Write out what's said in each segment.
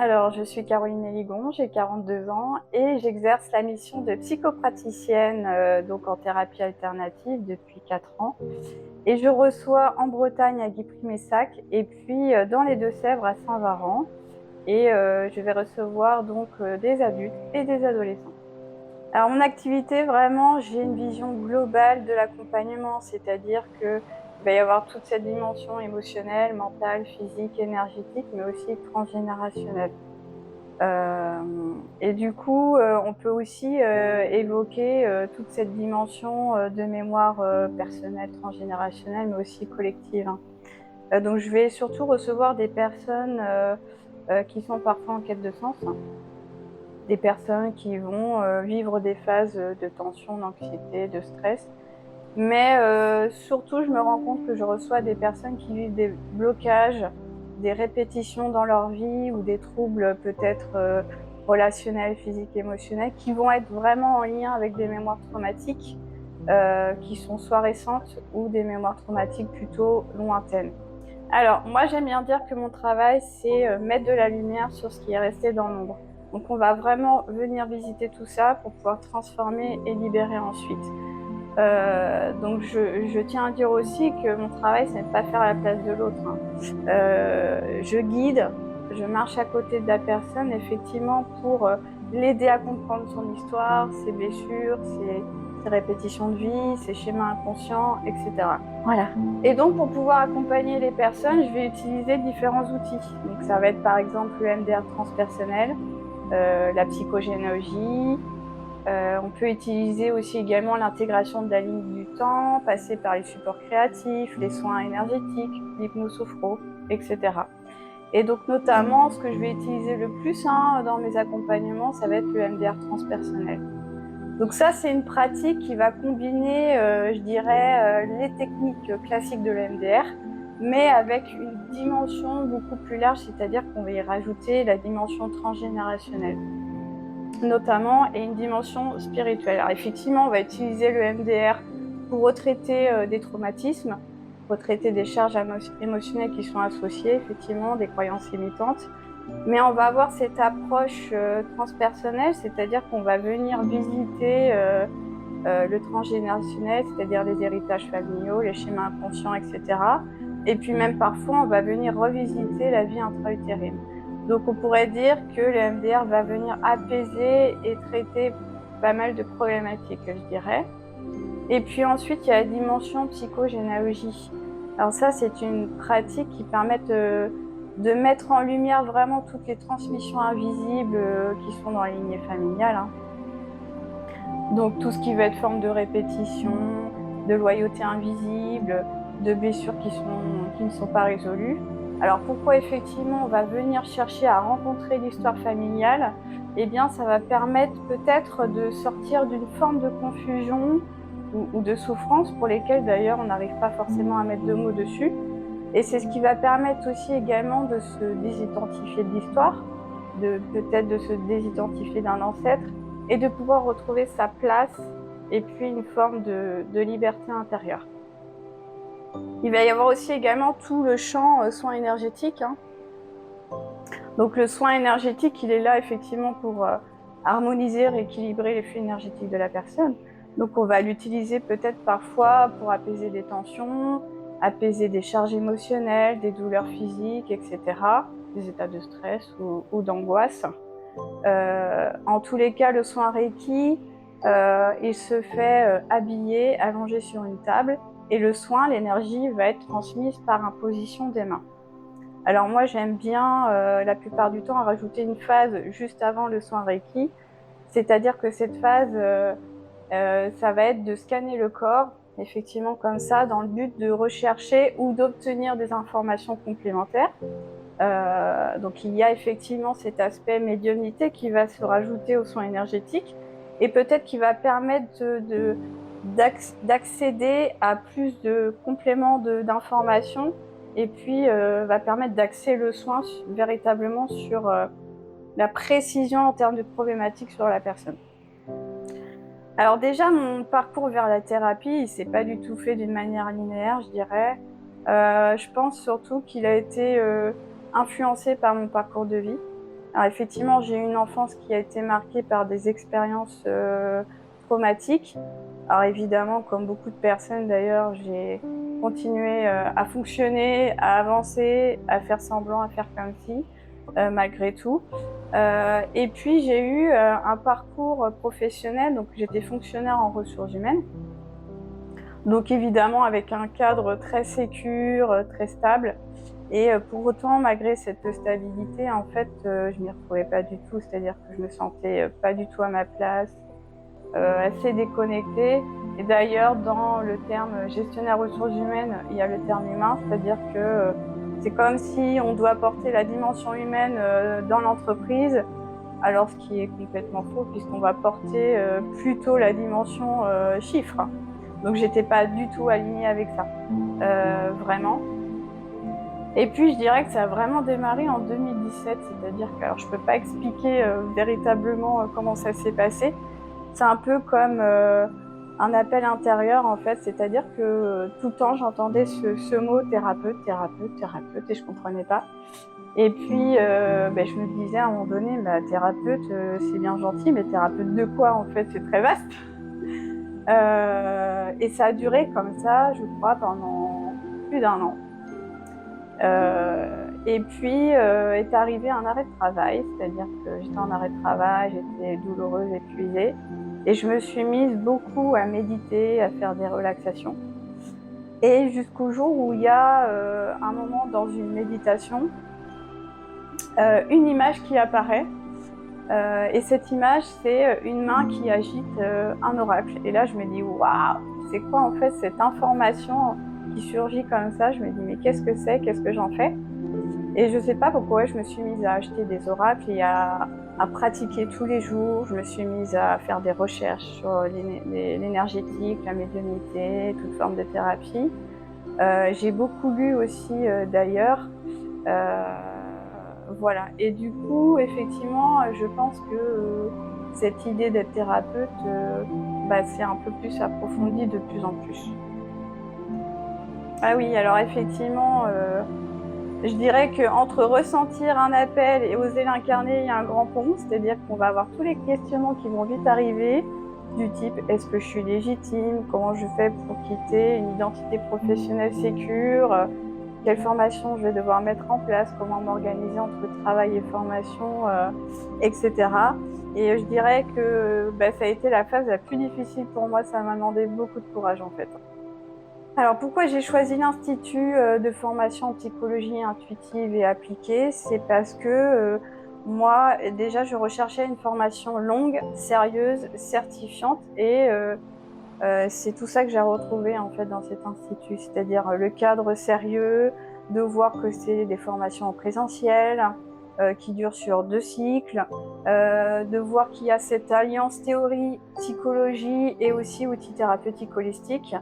Alors, je suis Caroline Eligon, j'ai 42 ans et j'exerce la mission de psychopraticienne donc en thérapie alternative depuis 4 ans. Et je reçois en Bretagne à Guipry-Messac et puis dans les Deux-Sèvres à Saint-Varan. Et je vais recevoir donc des adultes et des adolescents. Alors, mon activité, vraiment, j'ai une vision globale de l'accompagnement, c'est-à-dire qu'il va y avoir toute cette dimension émotionnelle, mentale, physique, énergétique, mais aussi transgénérationnelle. Et du coup, on peut aussi évoquer toute cette dimension de mémoire personnelle, transgénérationnelle, mais aussi collective, hein. Donc, je vais surtout recevoir des personnes qui sont parfois en quête de sens, hein. Des personnes qui vont vivre des phases de tension, d'anxiété, de stress. Mais surtout, je me rends compte que je reçois des personnes qui vivent des blocages, des répétitions dans leur vie ou des troubles peut-être relationnels, physiques, émotionnels, qui vont être vraiment en lien avec des mémoires traumatiques qui sont soit récentes ou des mémoires traumatiques plutôt lointaines. Alors, moi, j'aime bien dire que mon travail, c'est mettre de la lumière sur ce qui est resté dans l'ombre. Donc, on va vraiment venir visiter tout ça pour pouvoir transformer et libérer ensuite. Donc, je tiens à dire aussi que mon travail, ce n'est pas faire la place de l'autre, hein. Je guide, je marche à côté de la personne, effectivement, pour l'aider à comprendre son histoire, ses blessures, ses répétitions de vie, ses schémas inconscients, etc. Voilà. Et donc, pour pouvoir accompagner les personnes, je vais utiliser différents outils. Donc, ça va être par exemple le MDR transpersonnel, la psychogénéalogie. On peut utiliser aussi également l'intégration de la ligne du temps, passer par les supports créatifs, les soins énergétiques, l'hypnosophro, etc. Et donc, notamment, ce que je vais utiliser le plus dans mes accompagnements, ça va être le MDR transpersonnel. Donc ça, c'est une pratique qui va combiner, je dirais, les techniques classiques de l'EMDR, mais avec une dimension beaucoup plus large, c'est-à-dire qu'on va y rajouter la dimension transgénérationnelle, notamment, et une dimension spirituelle. Alors effectivement, on va utiliser le MDR pour retraiter des traumatismes, retraiter des charges émotionnelles qui sont associées, effectivement, des croyances limitantes. Mais on va avoir cette approche transpersonnelle, c'est-à-dire qu'on va venir visiter le transgénérationnel, c'est-à-dire les héritages familiaux, les schémas inconscients, etc. Et puis même parfois, on va venir revisiter la vie intra-utérine. Donc on pourrait dire que le MDR va venir apaiser et traiter pas mal de problématiques, je dirais. Et puis ensuite, il y a la dimension psychogénéalogie. Alors ça, c'est une pratique qui permet de mettre en lumière vraiment toutes les transmissions invisibles qui sont dans la lignée familiale, hein. Donc tout ce qui va être forme de répétition, de loyauté invisible, de blessures qui ne sont pas résolues. Alors pourquoi effectivement on va venir chercher à rencontrer l'histoire familiale? Eh bien ça va permettre peut-être de sortir d'une forme de confusion ou de souffrance pour lesquelles d'ailleurs on n'arrive pas forcément à mettre de mots dessus. Et c'est ce qui va permettre aussi également de se désidentifier de l'histoire, peut-être de se désidentifier d'un ancêtre et de pouvoir retrouver sa place et puis une forme de liberté intérieure. Il va y avoir aussi également tout le champ soin énergétique, hein. Donc le soin énergétique, il est là effectivement pour harmoniser, rééquilibrer les flux énergétiques de la personne. Donc on va l'utiliser peut-être parfois pour apaiser des tensions, apaiser des charges émotionnelles, des douleurs physiques, etc., des états de stress ou d'angoisse. En tous les cas, le soin Reiki, il se fait habillé, allongé sur une table, et le soin, l'énergie, va être transmise par imposition des mains. Alors moi, j'aime bien la plupart du temps rajouter une phase juste avant le soin Reiki, c'est-à-dire que cette phase, ça va être de scanner le corps, effectivement comme ça, dans le but de rechercher ou d'obtenir des informations complémentaires. Donc il y a effectivement cet aspect médiumnité qui va se rajouter aux soins énergétiques et peut-être qui va permettre d'accéder à plus de compléments d'informations et puis va permettre d'axer le soin véritablement sur la précision en termes de problématiques sur la personne. Alors déjà, mon parcours vers la thérapie, il s'est pas du tout fait d'une manière linéaire, je dirais. Je pense surtout qu'il a été influencé par mon parcours de vie. Alors effectivement, j'ai eu une enfance qui a été marquée par des expériences traumatiques. Alors évidemment, comme beaucoup de personnes d'ailleurs, j'ai continué à fonctionner, à avancer, à faire semblant, à faire comme si, malgré tout. Et puis j'ai eu un parcours professionnel, donc j'étais fonctionnaire en ressources humaines. Donc évidemment avec un cadre très sécure, très stable. Et pour autant, malgré cette stabilité, en fait, je m'y retrouvais pas du tout. C'est-à-dire que je me sentais pas du tout à ma place, assez déconnectée. Et d'ailleurs, dans le terme gestionnaire ressources humaines, il y a le terme humain, c'est-à-dire que c'est comme si on doit porter la dimension humaine dans l'entreprise, alors ce qui est complètement faux, puisqu'on va porter plutôt la dimension chiffre. Donc j'étais pas du tout alignée avec ça, vraiment. Et puis je dirais que ça a vraiment démarré en 2017, c'est-à-dire que alors je peux pas expliquer véritablement comment ça s'est passé. C'est un peu comme un appel intérieur en fait, c'est-à-dire que tout le temps j'entendais ce mot thérapeute, thérapeute, thérapeute et je comprenais pas. Et puis je me disais à un moment donné, bah, thérapeute c'est bien gentil, mais thérapeute de quoi en fait, c'est très vaste. Et ça a duré comme ça, je crois, pendant plus d'un an. Et puis est arrivé un arrêt de travail, c'est-à-dire que j'étais en arrêt de travail, j'étais douloureuse, épuisée, et je me suis mise beaucoup à méditer, à faire des relaxations. Et jusqu'au jour où il y a un moment dans une méditation, une image qui apparaît. Et cette image, c'est une main qui agite un oracle. Et là, je me dis, waouh, c'est quoi en fait cette information qui surgit comme ça? Je me dis, mais qu'est-ce que c'est? Qu'est-ce que j'en fais? Et je sais pas pourquoi je me suis mise à acheter des oracles et à pratiquer tous les jours. Je me suis mise à faire des recherches sur l'énergétique, la médiumnité, toute forme de thérapie. J'ai beaucoup lu aussi d'ailleurs. Euh, voilà. Et du coup, effectivement, je pense que cette idée d'être thérapeute, c'est un peu plus approfondi de plus en plus. Ah oui, alors effectivement, je dirais qu'entre ressentir un appel et oser l'incarner, il y a un grand pont, c'est-à-dire qu'on va avoir tous les questionnements qui vont vite arriver, du type est-ce que je suis légitime, comment je fais pour quitter une identité professionnelle sécure, quelle formation je vais devoir mettre en place, comment m'organiser entre travail et formation, etc. Et je dirais que ça a été la phase la plus difficile pour moi, ça m'a demandé beaucoup de courage en fait. Alors pourquoi j'ai choisi l'Institut de formation en psychologie intuitive et appliquée? C'est parce que moi, déjà, je recherchais une formation longue, sérieuse, certifiante et c'est tout ça que j'ai retrouvé en fait dans cet institut, c'est-à-dire le cadre sérieux, de voir que c'est des formations en présentiel qui durent sur 2 cycles, de voir qu'il y a cette alliance théorie, psychologie et aussi outils thérapeutiques holistiques.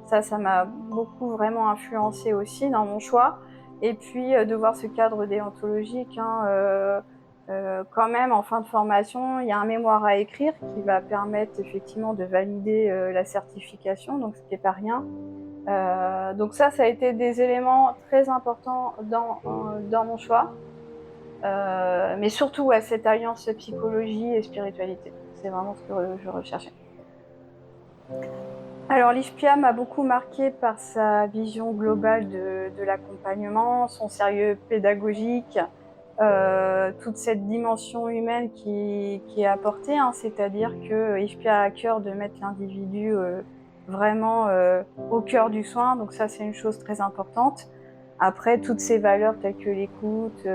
Ça m'a beaucoup vraiment influencé aussi dans mon choix. Et puis de voir ce cadre déontologique, quand même, en fin de formation, il y a un mémoire à écrire qui va permettre effectivement de valider la certification, donc ce qui n'est pas rien. Donc ça a été des éléments très importants dans mon choix, mais surtout à cette alliance psychologie et spiritualité. C'est vraiment ce que je recherchais. Alors l'IFPIA m'a beaucoup marqué par sa vision globale de l'accompagnement, son sérieux pédagogique, toute cette dimension humaine qui est apportée, c'est-à-dire que IFPIA a à cœur de mettre l'individu vraiment au cœur du soin, donc ça c'est une chose très importante. Après, toutes ces valeurs telles que l'écoute,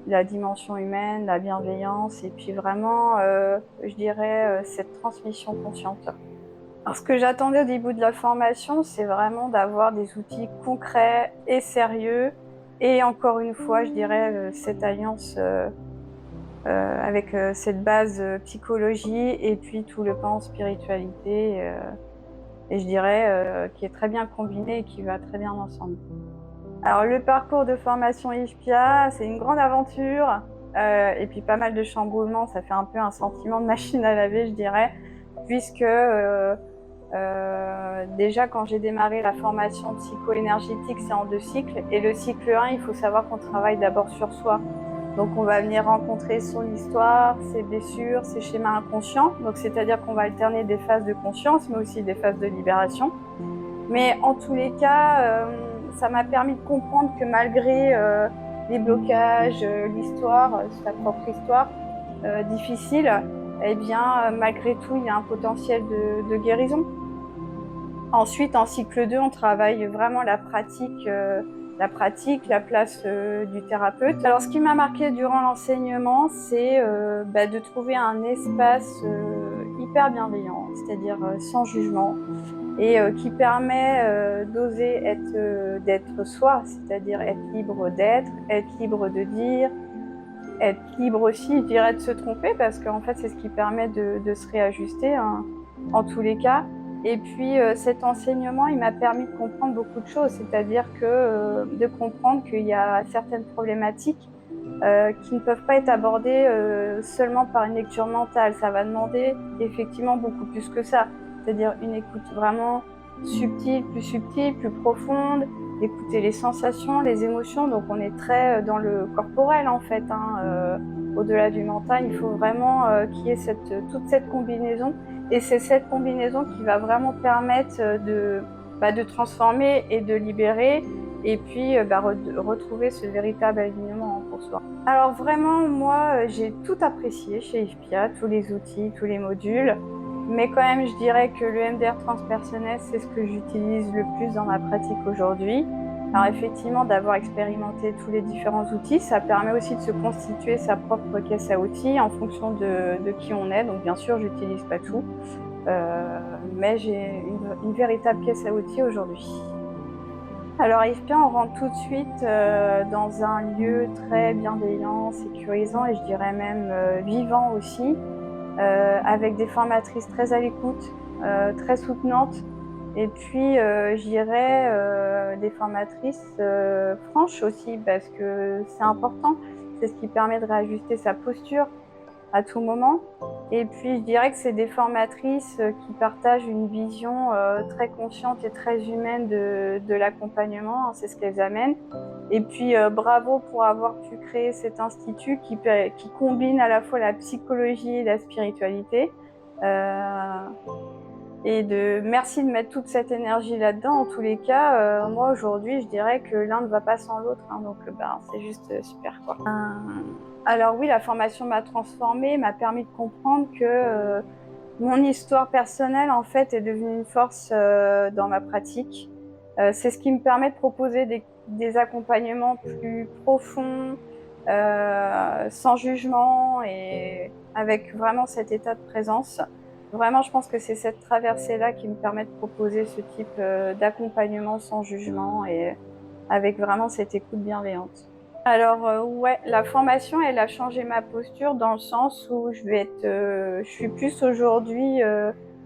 la dimension humaine, la bienveillance, et puis vraiment, je dirais, cette transmission consciente. Alors, ce que j'attendais au début de la formation, c'est vraiment d'avoir des outils concrets et sérieux. Et encore une fois, je dirais cette alliance avec cette base psychologie et puis tout le pan spiritualité. Et je dirais qui est très bien combiné et qui va très bien ensemble. Alors, le parcours de formation IFPIA, c'est une grande aventure. Et puis pas mal de chamboulements. Ça fait un peu un sentiment de machine à laver, je dirais. Puisque... déjà, quand j'ai démarré la formation psycho-énergétique, c'est en 2 cycles. Et le cycle 1, il faut savoir qu'on travaille d'abord sur soi. Donc on va venir rencontrer son histoire, ses blessures, ses schémas inconscients. Donc c'est-à-dire qu'on va alterner des phases de conscience, mais aussi des phases de libération. Mais en tous les cas, ça m'a permis de comprendre que malgré les blocages, l'histoire, sa propre histoire difficile, eh bien malgré tout, il y a un potentiel de guérison. Ensuite, en cycle 2, on travaille vraiment la pratique, la place du thérapeute. Alors, ce qui m'a marqué durant l'enseignement, c'est de trouver un espace hyper bienveillant, c'est-à-dire sans jugement, et qui permet d'oser d'être soi, c'est-à-dire être libre d'être libre de dire, être libre aussi, je dirais, de se tromper, parce qu'en fait, c'est ce qui permet de se réajuster, hein, en tous les cas. Et puis, cet enseignement, il m'a permis de comprendre beaucoup de choses, c'est-à-dire de comprendre qu'il y a certaines problématiques qui ne peuvent pas être abordées seulement par une lecture mentale. Ça va demander effectivement beaucoup plus que ça, c'est-à-dire une écoute vraiment subtile, plus profonde, d'écouter les sensations, les émotions. Donc on est très dans le corporel en fait, hein, au-delà du mental. Il faut vraiment qu'il y ait toute cette combinaison, et c'est cette combinaison qui va vraiment permettre de transformer et de libérer, et puis retrouver ce véritable alignement pour soi. Alors vraiment, moi, j'ai tout apprécié chez IFPIA, tous les outils, tous les modules, mais quand même, je dirais que le MDR transpersonnel, c'est ce que j'utilise le plus dans ma pratique aujourd'hui. Alors effectivement, d'avoir expérimenté tous les différents outils, ça permet aussi de se constituer sa propre caisse à outils en fonction de qui on est. Donc bien sûr, j'utilise pas tout, mais j'ai une véritable caisse à outils aujourd'hui. Alors à IFPIA, on rentre tout de suite dans un lieu très bienveillant, sécurisant, et je dirais même vivant aussi, avec des formatrices très à l'écoute, très soutenantes, et puis je dirais des formatrices franches aussi, parce que c'est important, c'est ce qui permet de réajuster sa posture à tout moment. Et puis je dirais que c'est des formatrices qui partagent une vision très consciente et très humaine de l'accompagnement, hein, c'est ce qu'elles amènent. Et puis bravo pour avoir pu créer cet institut qui combine à la fois la psychologie et la spiritualité. Merci de mettre toute cette énergie là-dedans. En tous les cas, moi aujourd'hui, je dirais que l'un ne va pas sans l'autre, hein, donc c'est juste super, quoi. Alors oui, la formation m'a transformée, m'a permis de comprendre que mon histoire personnelle, en fait, est devenue une force dans ma pratique. C'est ce qui me permet de proposer des accompagnements plus profonds, sans jugement, et avec vraiment cet état de présence. Vraiment, je pense que c'est cette traversée-là qui me permet de proposer ce type d'accompagnement sans jugement, et avec vraiment cette écoute bienveillante. Alors ouais, la formation, elle a changé ma posture dans le sens où je suis plus aujourd'hui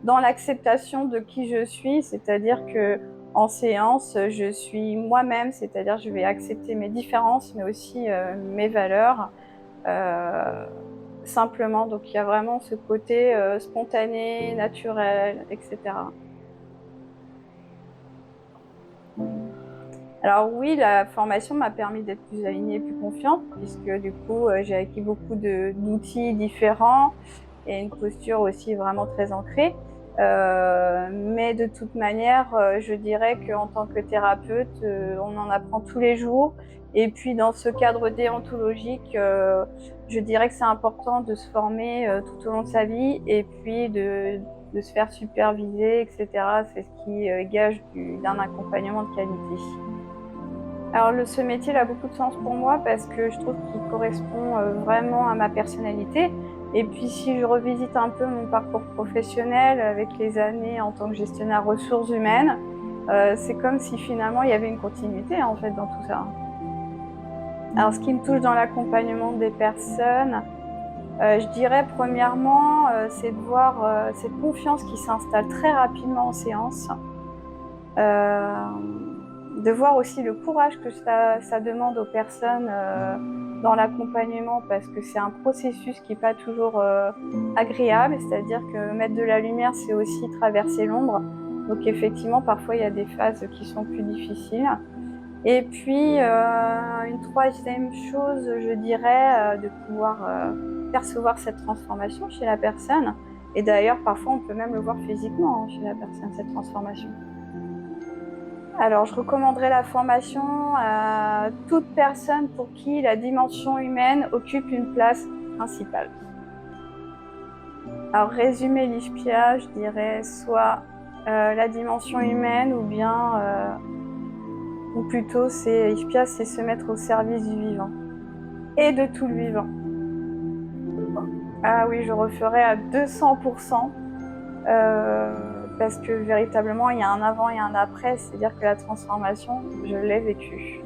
dans l'acceptation de qui je suis, c'est-à-dire que en séance, je suis moi-même, c'est-à-dire je vais accepter mes différences, mais aussi mes valeurs, simplement. Donc il y a vraiment ce côté spontané, naturel, etc. Alors oui, la formation m'a permis d'être plus alignée, plus confiante, puisque du coup, j'ai acquis beaucoup d'outils différents et une posture aussi vraiment très ancrée. Mais de toute manière, je dirais qu'en tant que thérapeute, on en apprend tous les jours. Et puis dans ce cadre déontologique, je dirais que c'est important de se former tout au long de sa vie, et puis de se faire superviser, etc. C'est ce qui gage d'un accompagnement de qualité. Alors ce métier a beaucoup de sens pour moi parce que je trouve qu'il correspond vraiment à ma personnalité. Et puis si je revisite un peu mon parcours professionnel avec les années en tant que gestionnaire ressources humaines, c'est comme si finalement il y avait une continuité en fait dans tout ça. Alors ce qui me touche dans l'accompagnement des personnes, je dirais premièrement, c'est de voir cette confiance qui s'installe très rapidement en séance. De voir aussi le courage que ça demande aux personnes dans l'accompagnement, parce que c'est un processus qui n'est pas toujours agréable, c'est-à-dire que mettre de la lumière, c'est aussi traverser l'ombre. Donc effectivement, parfois, il y a des phases qui sont plus difficiles. Et puis, une troisième chose, je dirais, de pouvoir percevoir cette transformation chez la personne. Et d'ailleurs, parfois, on peut même le voir physiquement chez la personne, cette transformation. Alors, je recommanderais la formation à toute personne pour qui la dimension humaine occupe une place principale. Alors, résumer l'IFPIA, je dirais soit la dimension humaine ou plutôt l'IFPIA, c'est se mettre au service du vivant et de tout le vivant. Ah oui, je referais à 200%. Parce que véritablement, il y a un avant et un après, c'est-à-dire que la transformation, je l'ai vécue.